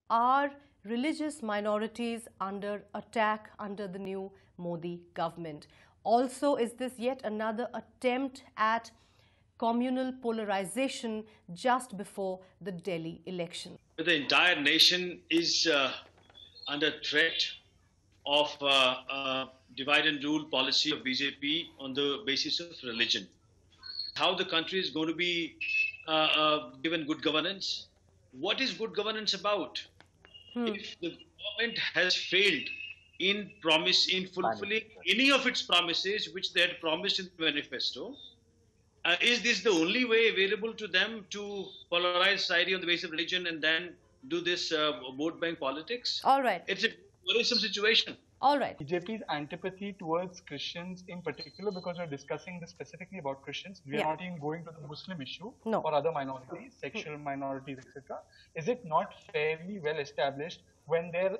Are religious minorities under attack under the new Modi government? Also, is this yet another attempt at communal polarization just before the Delhi election? The entire nation is under threat of divide and rule policy of BJP on the basis of religion. How the country is going to be given good governance? What is good governance about? If the government has failed in fulfilling any of its promises which they had promised in the manifesto, is this the only way available to them to polarize society on the basis of religion and then do this vote bank politics? All right. It's a worrisome situation. All right. BJP's antipathy towards Christians in particular, because we're discussing this specifically about Christians, we are not even going to the Muslim issue or other minorities, sexual minorities, etc. Is it not fairly well established when their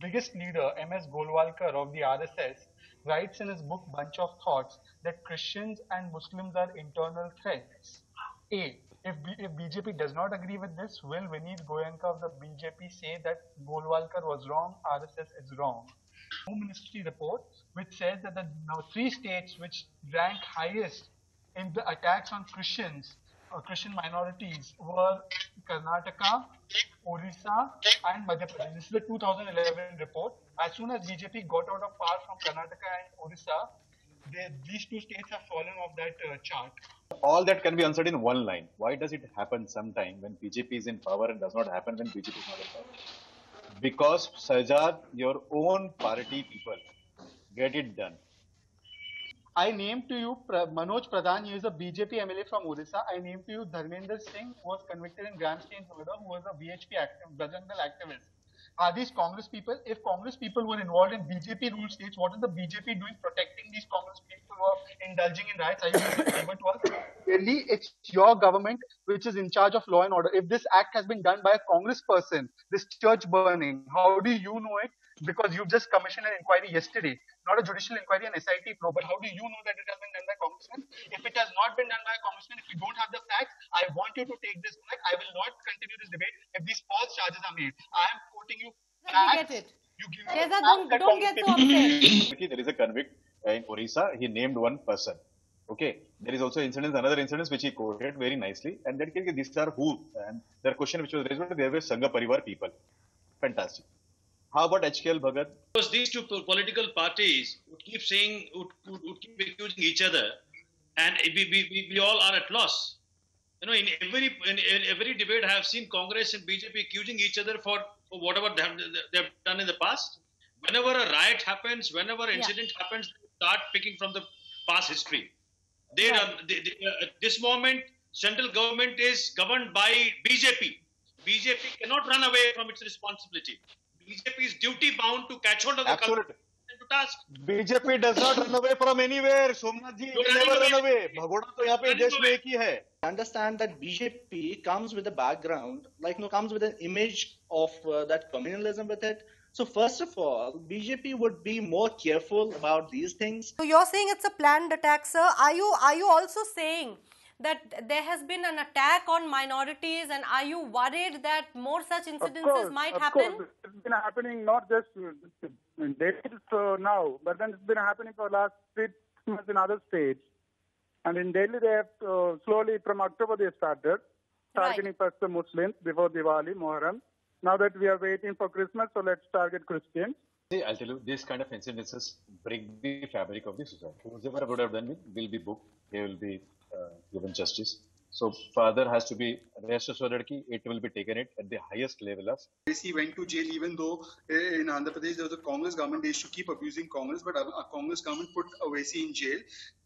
biggest leader, M.S. Golwalkar of the RSS, writes in his book Bunch of Thoughts that Christians and Muslims are internal threats? If BJP does not agree with this, will Vineet Goenka of the BJP say that Golwalkar was wrong, RSS is wrong? Home Ministry report which says that the now 3 states which rank highest in the attacks on Christians or Christian minorities were Karnataka, Orissa and Madhya Pradesh. This is the 2011 report. As soon as BJP got out of power from Karnataka and Orissa, these 2 states have fallen off that chart. All that can be answered in one line. Why does it happen sometime when BJP is in power and does not happen when BJP is not in power? Because, Sajad, your own party people get it done. I name to you Manoj Pradhan, he is a BJP MLA from Orissa. I name to you Dharmender Singh, who was convicted in Gramstein's murder, who was a VHP Bajrang Dal activist. Are these Congress people? If Congress people were involved in BJP ruled states, what is the BJP doing protecting these Congress people who are indulging in riots? Are you doing a favor to us? Really, it's your government which is in charge of law and order. If this act has been done by a Congress person, this church burning, how do you know it? Because you've just commissioned an inquiry yesterday, not a judicial inquiry, an SIT probe. But how do you know that it has been done by congressmen? If it has not been done by a congressman, if you don't have the facts, I want you to take this back. I will not continue this debate if these false charges are made. I am quoting you facts. Get it. You give me Keza, don't get so upset. There is a convict in Orissa. He named one person. Okay. There is also another incident which he quoted very nicely. And that these are who? And their question which was raised, they were Sangha Parivar people. Fantastic. How about HKL Bhagat? Because these two political parties would keep saying, would keep accusing each other, and we all are at loss. You know, in every debate, I have seen Congress and BJP accusing each other for whatever they have done in the past. Whenever a riot happens, whenever an incident happens, they start picking from the past history. At this moment, central government is governed by BJP. BJP cannot run away from its responsibility. BJP is duty bound to catch hold of the country and to task. BJP does not run away from anywhere. Somnath ji, will never run away. Bhagoda to yahan pe desh mein ek hi hai. Understand that BJP comes with a background, comes with an image of that communalism with it. So first of all, BJP would be more careful about these things. So you're saying it's a planned attack, sir. Are you also saying that there has been an attack on minorities, and are you worried that more such incidences might happen? Of course, it's been happening not just in Delhi now, but then it's been happening for the last 6 months in other states. And in Delhi, they have slowly, from October, they started targeting first the Muslims before Diwali, Muharram. Now that we are waiting for Christmas, so let's target Christians. See, I'll tell you, these kind of incidences break the fabric of the society. Whoever would have done it will be booked. They will be given justice. So father has to be rest assured that it will be taken at the highest level of. He went to jail, even though in Andhra Pradesh there was a Congress government. They used to keep abusing Congress, but a Congress government put Owaisi in jail.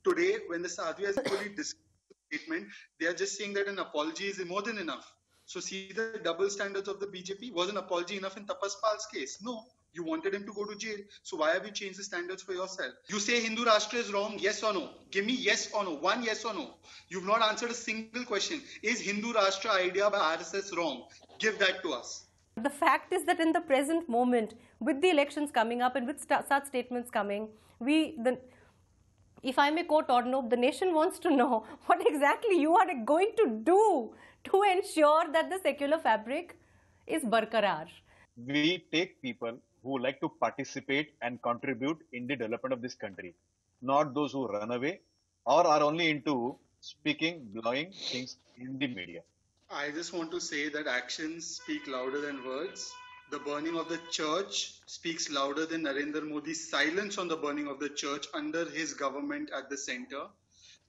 Today, when the Sadhvi has fully discussed the statement, they are just saying that an apology is more than enough. So see the double standards of the BJP. Was an apology enough in Tapas Pal's case? No. You wanted him to go to jail. So why have you changed the standards for yourself? You say Hindu Rashtra is wrong, yes or no? Give me yes or no. One yes or no. You've not answered a single question. Is Hindu Rashtra idea by RSS wrong? Give that to us. The fact is that in the present moment, with the elections coming up and with such statements coming, if I may quote Ornov, the nation wants to know what exactly you are going to do to ensure that the secular fabric is barqarar. We take people who like to participate and contribute in the development of this country, not those who run away or are only into speaking, blowing things in the media. I just want to say that actions speak louder than words. The burning of the church speaks louder than Narendra Modi's silence on the burning of the church under his government at the center.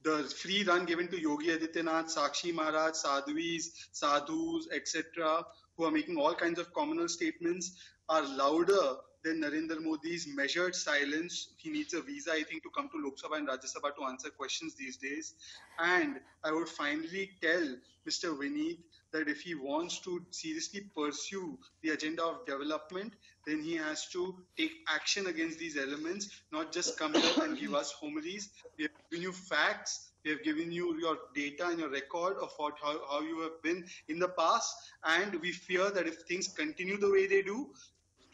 The free run given to Yogi Adityanath, Sakshi Maharaj, sadhus, etc., who are making all kinds of communal statements, are louder than Narendra Modi's measured silence. He needs a visa, I think, to come to Lok Sabha and Rajya Sabha to answer questions these days. And I would finally tell Mr. Vineet that if he wants to seriously pursue the agenda of development, then he has to take action against these elements, not just come here and give us homilies. We have given you facts, we have given you your data and your record of how you have been in the past, and we fear that if things continue the way they do,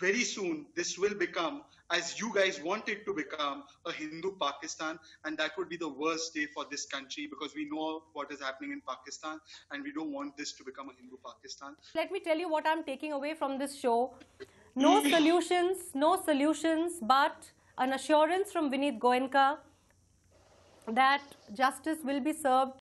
very soon this will become, as you guys want it to become, a Hindu Pakistan, and that would be the worst day for this country, because we know what is happening in Pakistan and we don't want this to become a Hindu Pakistan. Let me tell you what I'm taking away from this show. No solutions, but an assurance from Vineet Goenka that justice will be served